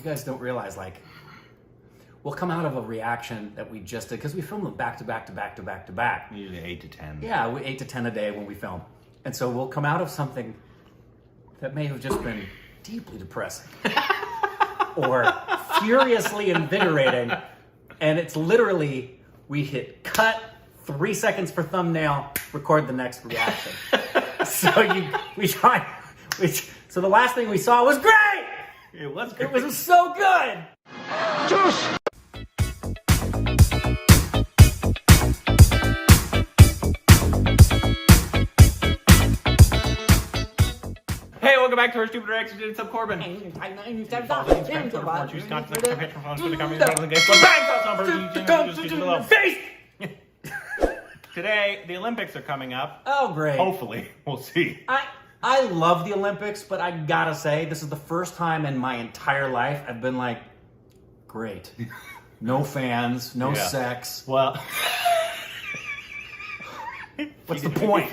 You guys don't realize, like, we'll come out of a reaction that we just did, because we film them back to back to back to back to back. Usually 8 to 10. Yeah, 8 to 10 a day when we film. And so we'll come out of something that may have just been deeply depressing or furiously invigorating. And it's literally, we hit cut, 3 seconds for thumbnail, record the next reaction. So so the last thing we saw was great! It was great. It was so good! Juice! Hey, welcome back to our Stupid Reactions. It's up Corbin. Today, the Olympics are coming up. Oh, great. Hopefully, we'll see. I love the Olympics, but I gotta say, this is the first time in my entire life I've been like, great. No fans, no sex. Well, What's the point?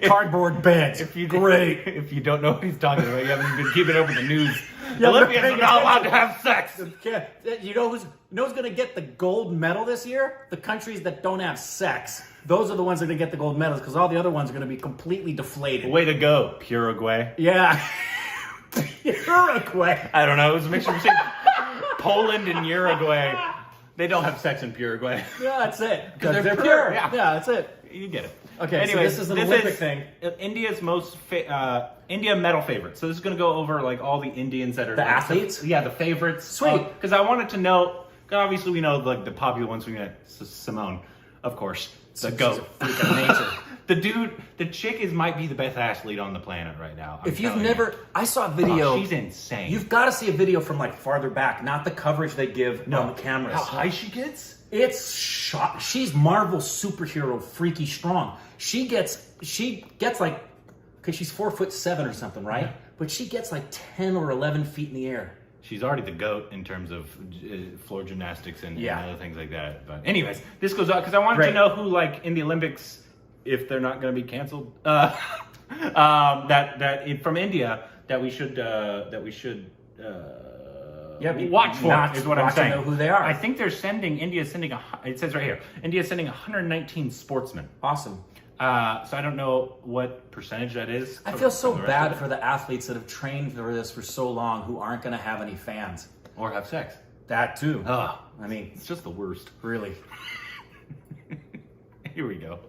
Cardboard beds. Great. If you don't know what he's talking about, you haven't been keeping up with the news. The Olympians are not allowed to have sex. You know who's gonna get the gold medal this year? The countries that don't have sex. Those are the ones that are gonna get the gold medals, because all the other ones are gonna be completely deflated. Way to go, Uruguay. Yeah. Uruguay. I don't know. It was a mixture between Poland and Uruguay. They don't have sex in Uruguay. Yeah, that's it. Because they're pure. Yeah, that's it. You get it. Okay, anyway, so this is an Olympic thing. India's India medal favorite. So this is going to go over like all the Indians that are the athletes. Yeah, the favorites. Sweet. Because I wanted to know. Obviously, we know like the popular ones. We got Simone, of course, the goat. She's a freak of nature. The chick might be the best athlete on the planet right now. If you've never, I saw a video. She's insane. You've got to see a video from like farther back, not the coverage they give on the cameras. How high she gets? It's shot. She's Marvel superhero, freaky strong. She gets like, because she's 4'7" or something, right? Yeah. But she gets like 10 or 11 feet in the air. She's already the GOAT in terms of floor gymnastics and other things like that. But anyways, this goes out because I wanted to know who, like, in the Olympics, if they're not going to be canceled, from India that we should watch for is what I'm saying. Know who they are. I think India's sending it says right here, India's sending 119 sportsmen. Awesome. So I don't know what percentage that is. I feel so bad for the athletes that have trained for this for so long who aren't going to have any fans. Or have sex. That too. I mean, it's just the worst. Really. Here we go.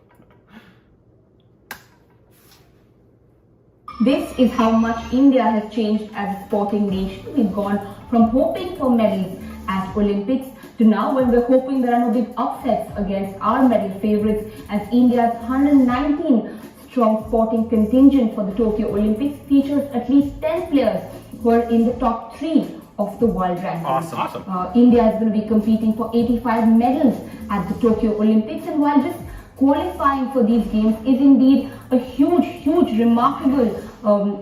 This is how much India has changed as a sporting nation. We've gone from hoping for medals at Olympics to now when we're hoping there are no big upsets against our medal favorites, as India's 119 strong sporting contingent for the Tokyo Olympics features at least 10 players who are in the top 3 of the world rankings. Awesome. India is going to be competing for 85 medals at the Tokyo Olympics, and while just qualifying for these games is indeed a huge, remarkable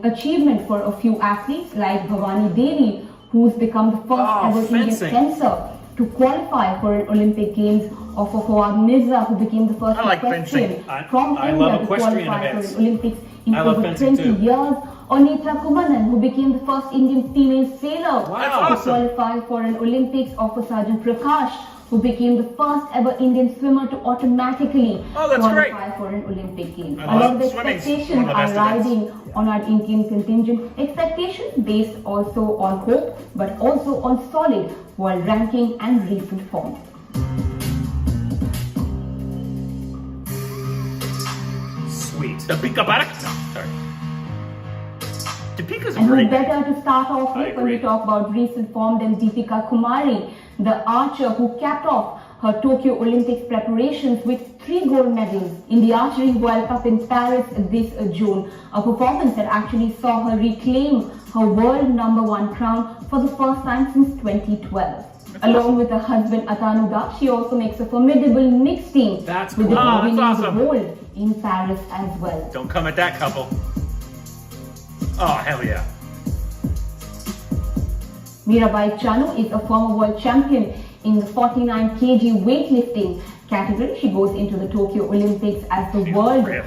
achievement for a few athletes like Bhavani Devi, who's become the first ever Indian fencer to qualify for an Olympic Games, or for Fawad Mirza, who became the first equestrian from India to qualify for an Olympics in over 20 years, or Netra Kumanan, who became the first Indian female sailor to qualify for an Olympics, or for Sergeant Prakash, who became the first ever Indian swimmer to automatically qualify for an Olympic Games. A lot of the expectations are riding on our Indian contingent. Expectations based also on hope, but also on solid world ranking and recent form. Sweet. Deepika Parekh? No, sorry. Deepika's a and great who better to start off with when we talk about recent form than Deepika Kumari, the archer who capped off her Tokyo Olympics preparations with 3 gold medals in the Archery World Cup in Paris this June. A performance that actually saw her reclaim her world #1 crown for the first time since 2012. Along with her husband Atanu Das, she also makes a formidable mixed team with the winning the gold in Paris as well. Don't come at that couple. Oh, hell yeah. Mirabai Chanu is a former world champion in the 49 kg weightlifting category. She goes into the Tokyo Olympics as the world #3.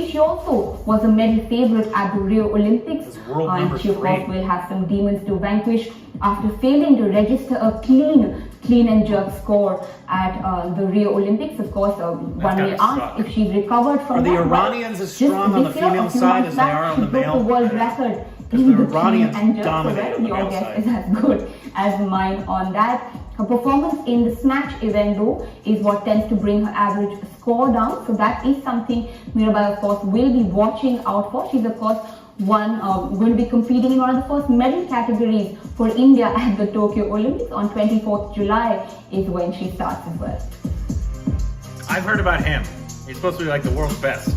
She also was a medal favorite at the Rio Olympics. And she of course will have some demons to vanquish. after failing to register a clean and jerk score at the Rio Olympics. Of course, one may ask if she's recovered from Are that. the Iranians as strong on the female side as they are on the male? The world record Because in the the Iranians clean and jerk. dominate on the Your male guess side. is as good as mine on that. Her performance in the snatch event, though, is what tends to bring her average score down. So that is something Mirabai, of course, will be watching out for. She's, of course, going to be competing in one of the first medal categories for India at the Tokyo Olympics on 24th July is when she starts as well. I've heard about him. He's supposed to be like the world's best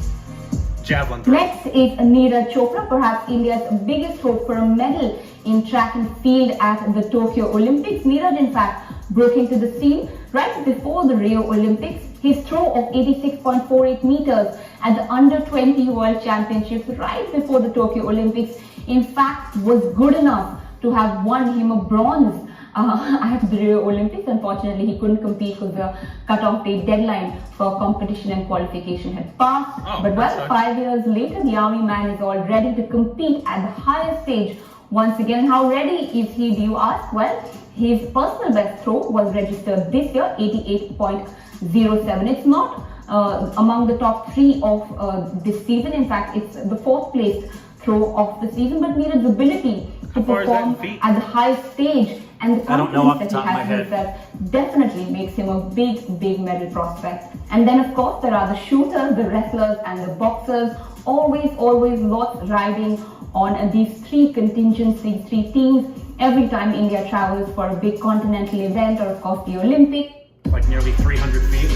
javelin thrower. Next is Neeraj Chopra, perhaps India's biggest hope for a medal in track and field at the Tokyo Olympics. Neeraj, in fact, broke into the scene right before the Rio Olympics. His throw of 86.48 meters at the Under-20 World Championships right before the Tokyo Olympics, in fact, was good enough to have won him a bronze at the Rio Olympics. Unfortunately, he couldn't compete because the cut-off date deadline for competition and qualification had passed. But well, 5 years later, the army man is all ready to compete at the highest stage once again. How ready is he, do you ask? Well, his personal best throw was registered this year, 88.07. It's not among the top 3 of this season. In fact, it's the 4th place throw of the season. But Neeraj's ability to perform at the highest stage and the confidence that he has in himself definitely makes him a big medal prospect. And then, of course, there are the shooters, the wrestlers, and the boxers. Always lots riding on these 3 contingents, these 3 teams. Every time India travels for a big continental event or, of course, the Olympics. Like nearly 300 feet.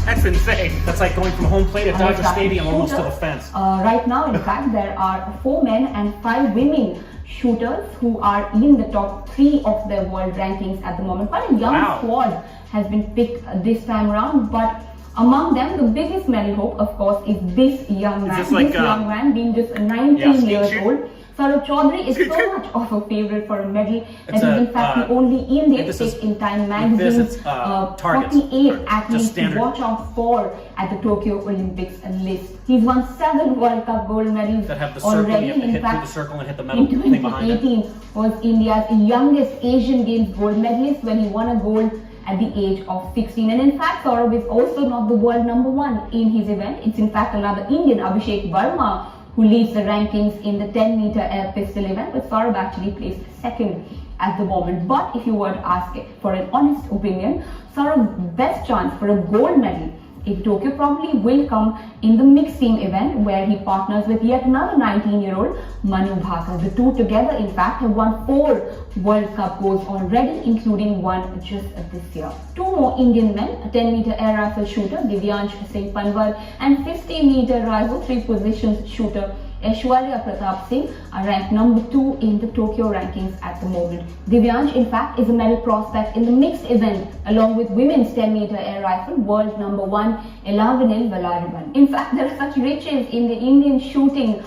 That's insane. That's like going from home plate at Dodger Stadium almost to the fence. Right now, in fact, there are 4 men and 5 women shooters who are in the top 3 of their world rankings at the moment. Quite a young squad has been picked this time around, but among them, the biggest medal hope, of course, is this young man. Like, this young man being just 19 years old. Saurabh Chaudhary is so much of a favorite for a medal that he's in fact the only Indian picked in Time magazine's 48 athletes to watch out for at the Tokyo Olympics list. He's won 7 World Cup gold medals that have the circle, already. you have to hit through the circle and hit the medal thing behind it. In 2018 was India's youngest Asian Games gold medalist when he won a gold at the age of 16. And in fact, Saurabh is also not the world number 1 in his event. It's in fact another Indian, Abhishek Verma, who leads the rankings in the 10-meter air pistol event, but Saurabh actually placed 2nd at the moment. But if you were to ask for an honest opinion, Saurabh's best chance for a gold medal in Tokyo probably will come in the mixed team event, where he partners with yet another 19-year-old Manu Bhaker. The two together, in fact, have won 4 World Cup golds already, including one just this year. 2 more Indian men, a 10-meter air rifle shooter, Divyansh Singh Panwar, and 50-meter rifle 3 positions shooter, Aishwarya Pratap Singh, are ranked number 2 in the Tokyo rankings at the moment. Divyansh, in fact, is a medal prospect in the mixed event, along with women's 10-meter air rifle, world number 1, Elavinil Valarivan. In fact, there are such riches in the Indian shooting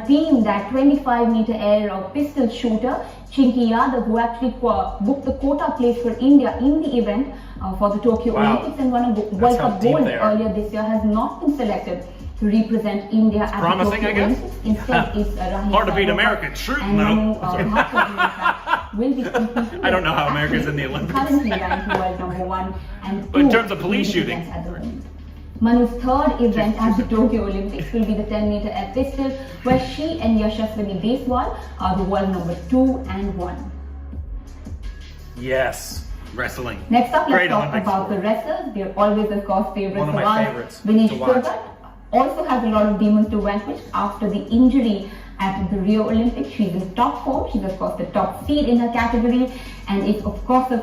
team that 25-meter air pistol shooter, Chinky Yadav, who actually booked the quota place for India in the event for the Tokyo Olympics and won a World Cup gold earlier this year, has not been selected to represent India at the Tokyo Olympics. Instead, it's Rahim hard to beat American shooting, though. Will be competing. I don't know how America's in the Olympics. Currently ranked world number 1 and 2. But in terms of police shooting. Manu's 3rd event at the Tokyo Olympics will be the 10-meter air pistol, where she and Yashaswini Deswal are the world number 2 and 1. Yes. Wrestling. Next up, let's talk about the wrestlers. They're always, of course, favorites. One of my favorites. Vinesh Phogat also has a lot of demons to vanquish after the injury at the Rio Olympics. She's in top form. She's, of course, the top seed in her category, and is, of course, a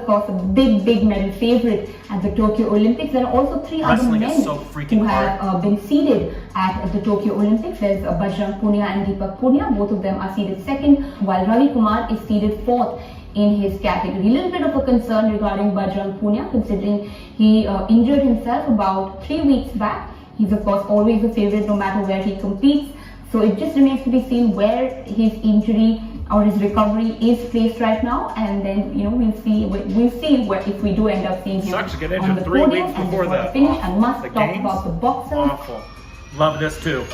big medal favorite at the Tokyo Olympics. There are also 3 other men who have been seeded at the Tokyo Olympics. There's Bajrang Punia and Deepak Punia. Both of them are seeded 2nd, while Ravi Kumar is seeded 4th in his category. A little bit of a concern regarding Bajrang Punia, considering he injured himself about 3 weeks back. He's, of course, always a favorite no matter where he competes. So it just remains to be seen where his injury or his recovery is placed right now, and then we'll see where, if we do end up seeing him on the podium and before the finish. I must talk about the boxers. Awful. Love this too.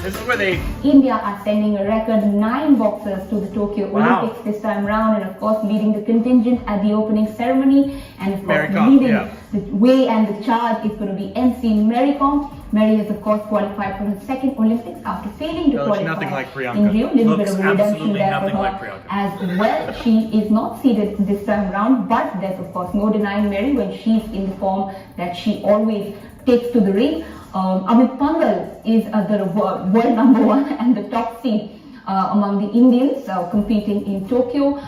This is where they. India are sending a record 9 boxers to the Tokyo Wow. Olympics this time round, and of course leading the contingent at the opening ceremony, and of course Mary Kom, leading yeah. the way and the charge is going to be MC Mary Kom. Mary has of course qualified for her second Olympics after failing to No, qualify she's nothing like Priyanka. in Rio. Little bit Looks of a redemption absolutely there for nothing her like Priyanka. as well. She is not seeded this time round, but there's of course no denying Mary when she's in the form that she always takes to the ring. Amit Pangal is the world number 1 and the top seed among the Indians competing in Tokyo.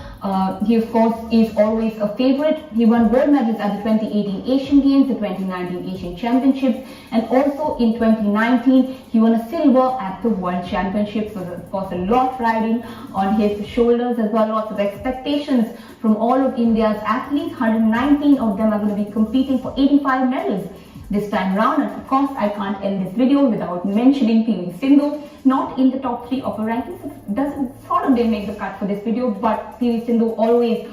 He of course is always a favorite. He won gold medals at the 2018 Asian Games, the 2019 Asian Championships, and also in 2019 he won a silver at the World Championships. So there's of course a lot riding on his shoulders as well. Lots of expectations from all of India's athletes. 119 of them are going to be competing for 85 medals this time round, and of course I can't end this video without mentioning PV Sindhu, not in the top 3 of her rankings. It doesn't sort of didn't make the cut for this video, but PV Sindhu always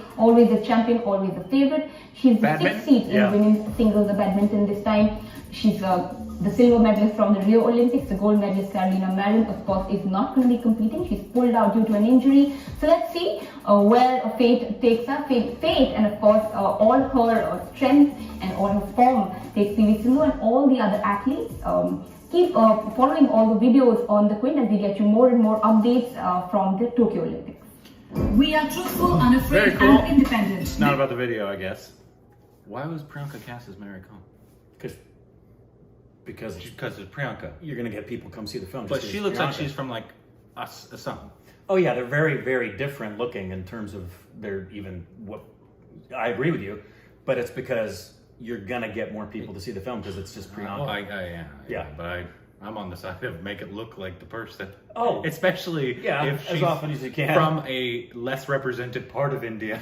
a champion, always a favorite. She's the 6th seed in women's singles, the badminton this time. She's the silver medalist from the Rio Olympics. The gold medalist Carolina Marin, of course, is not going to be competing. She's pulled out due to an injury. So let's see where fate takes her. Fate and of course all her strength and all her form takes PV Sindhu and all the other athletes. Keep following all the videos on the Quint as we get you more and more updates from the Tokyo Olympics. We are truthful, unafraid, Very cool. and independent. It's not about the video, I guess. Why was Priyanka cast as Mary Kom? Because Because it's Priyanka. you're going to get people come see the film. But just she 'cause looks like Priyanka. she's from like something. Oh yeah, they're very, very different looking in terms of their even what. I agree with you, but it's because you're gonna get more people to see the film because it's just Priyanka. Well, Yeah. But I'm on the side of make it look like the person. Oh. Especially Yeah, if as she's often as you can. from a less represented part of India.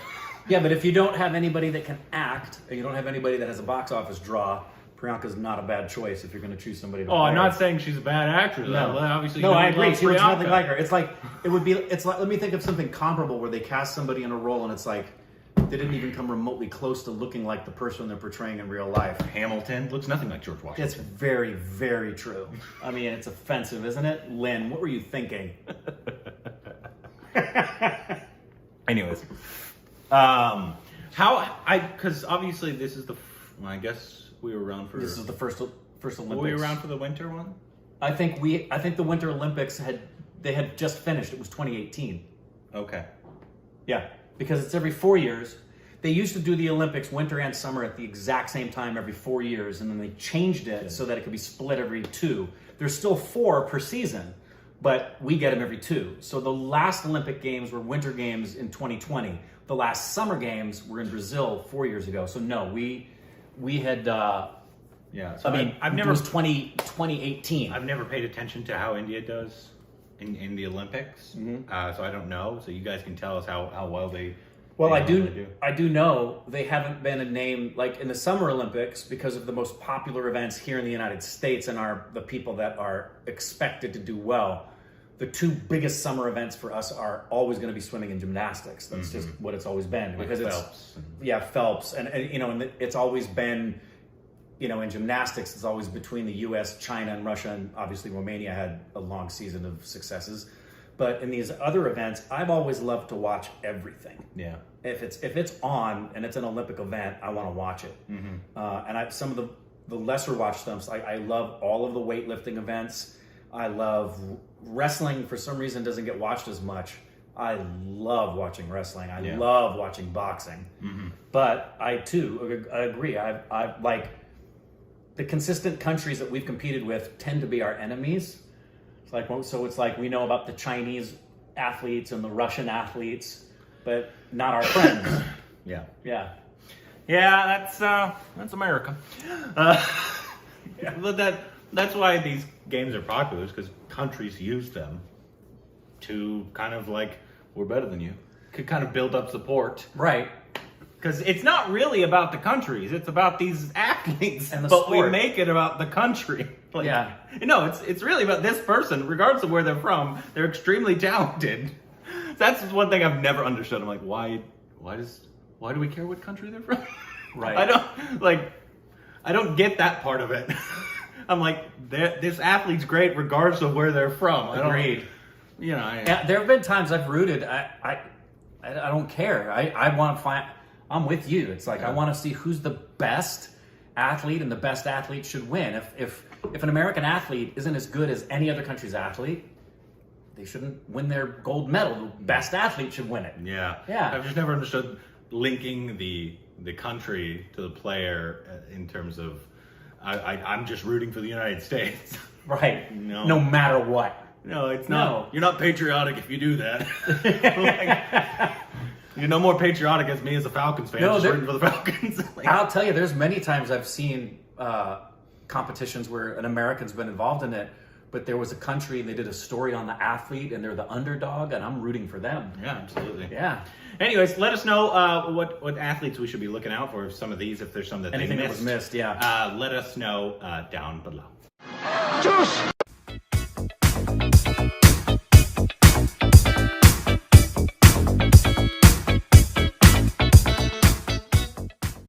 Yeah, but if you don't have anybody that can act, and you don't have anybody that has a box office draw, Priyanka's not a bad choice if you're going to choose somebody to Oh, I'm play not her. saying she's a bad actress. No, Well, obviously, no, you I don't agree. love She looks Priyanka. nothing like her. It's like it would be. It's like, let me think of something comparable where they cast somebody in a role and it's like they didn't even come remotely close to looking like the person they're portraying in real life. Hamilton looks nothing like George Washington. It's very, very true. I mean, it's offensive, isn't it? Lynn, what were you thinking? Anyways, because obviously this is I guess we were around for. This is the first Olympics. Were we around for the winter one? I think the Winter Olympics had just finished. It was 2018. Okay. Yeah, because it's every 4 years. They used to do the Olympics winter and summer at the exact same time every 4 years, and then they changed it so that it could be split every 2. There's still 4 per season, but we get them every 2. So the last Olympic Games were Winter Games in 2020. The last Summer Games were in Brazil 4 years ago. So no, we had. Yeah. So I mean, I've it never was 2018. I've never paid attention to how India does in the Olympics, so I don't know. So you guys can tell us how well they. Well, they I do. normally I do know they haven't been a name like in the Summer Olympics because of the most popular events here in the United States and the people that are expected to do well. The 2 biggest summer events for us are always going to be swimming and gymnastics. That's just what it's always been because Phelps. Phelps, and it's always been, in gymnastics, it's always between the U.S., China, and Russia, and obviously Romania had a long season of successes. But in these other events, I've always loved to watch everything. Yeah. If it's on and it's an Olympic event, I want to watch it. And some of the lesser watched stumps, I love all of the weightlifting events. I love wrestling. For some reason, doesn't get watched as much. I love watching wrestling. I love watching boxing. But I too agree. I like the consistent countries that we've competed with tend to be our enemies. It's like we know about the Chinese athletes and the Russian athletes, but not our friends. Yeah. Yeah. Yeah, that's America. But that's why these games are popular, is because countries use them to kind of like, we're better than you, could kind of build up support. Right. Because it's not really about the countries; it's about these athletes. And the but sport. we make it about the country. Like, Yeah. No, it's really about this person, regardless of where they're from. They're extremely talented. That's one thing I've never understood. I'm like, why do we care what country they're from? Right. I don't get that part of it. I'm like, this athlete's great regardless of where they're from. Agreed. Yeah, there have been times I've rooted. I don't care. I want to find. I'm with you. It's like I want to see who's the best athlete, and the best athlete should win. If an American athlete isn't as good as any other country's athlete, they shouldn't win their gold medal. The best athlete should win it. Yeah. Yeah. I've just never understood linking the country to the player in terms of I'm just rooting for the United States. Right. No. No matter what. No, it's not. No. You're not patriotic if you do that. You're no more patriotic as me as a Falcons fan. No, just rooting for the Falcons. I'll tell you, there's many times I've seen competitions where an American's been involved in it, but there was a country and they did a story on the athlete and they're the underdog, and I'm rooting for them. Yeah, absolutely. Yeah. Anyways, let us know what athletes we should be looking out for. Some of these, if there's some that Anything they that missed. was missed, yeah. Let us know down below. Juice!